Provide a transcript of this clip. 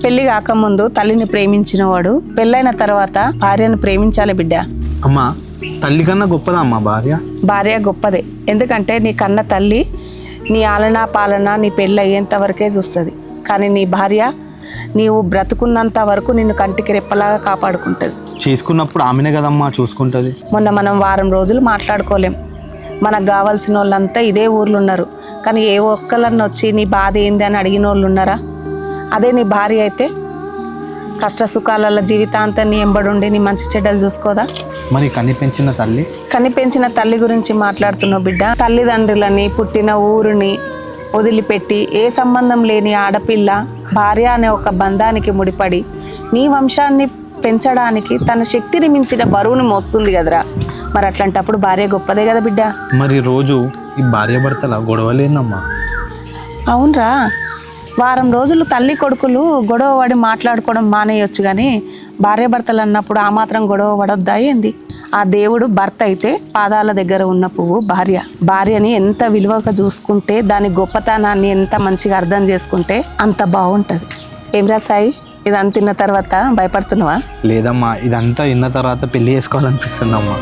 పెళ్లి కాకముందు తల్లిని ప్రేమించిన వాడు పెళ్ళైన తర్వాత భార్యను ప్రేమించాలి బిడ్డ. అమ్మా, తల్లి కన్నా గొప్పదా అమ్మా భార్య? భార్య గొప్పదే. ఎందుకంటే నీ కన్న తల్లి నీ ఆలనా పాలన నీ పెళ్ళి అయ్యేంత వరకే చూస్తుంది. కానీ నీ భార్య నీవు బ్రతుకున్నంత వరకు నిన్ను కంటికి రెప్పలాగా కాపాడుకుంటుంది. చేసుకున్నప్పుడు ఆమెనే కదమ్మా చూసుకుంటుంది. మొన్న మనం వారం రోజులు మాట్లాడుకోలేం. మనకు కావాల్సిన వాళ్ళంతా ఇదే ఊర్లో ఉన్నారు. కానీ ఏ ఒక్కళ్ళని వచ్చి నీ బాధ ఏంది అని అడిగిన వాళ్ళు ఉన్నారా? అదే నీ భార్య అయితే కష్ట సుఖాలలో జీవితాంతం నీ ఎంబడుండి నీ మంచి చెడ్డలు చూసుకోదా? మరి కన్ని పెంచిన తల్లి? కని పెంచిన తల్లి గురించి మాట్లాడుతున్నావు బిడ్డ. తల్లిదండ్రులని పుట్టిన ఊరిని వదిలిపెట్టి ఏ సంబంధం లేని ఆడపిల్ల భార్య అనే ఒక బంధానికి ముడిపడి నీ వంశాన్ని పెంచడానికి తన శక్తిని మించిన బరువుని మోస్తుంది కదరా. మరి అట్లాంటప్పుడు భార్య గొప్పదే కదా బిడ్డ. మరి రోజు ఈ భార్య భర్తల గొడవలేనమ్మా. అవునరా, వారం రోజులు తల్లి కొడుకులు గొడవ పడి మాట్లాడుకోవడం మానేయొచ్చు, కానీ భార్యాభర్తలు అన్నప్పుడు ఆ మాత్రం గొడవ పడొద్దా ఏంది? ఆ దేవుడు భర్త అయితే పాదాల దగ్గర ఉన్న పువ్వు భార్య. భార్యని ఎంత విలువగా చూసుకుంటే, దాని గొప్పతనాన్ని ఎంత మంచిగా అర్థం చేసుకుంటే అంత బాగుంటుంది. ఏమిరా సాయి, ఇదంతా తిన్న తర్వాత భయపడుతున్నావా? లేదమ్మా, ఇదంతా విన్న తర్వాత పెళ్లి చేసుకోవాలనిపిస్తుందమ్మా.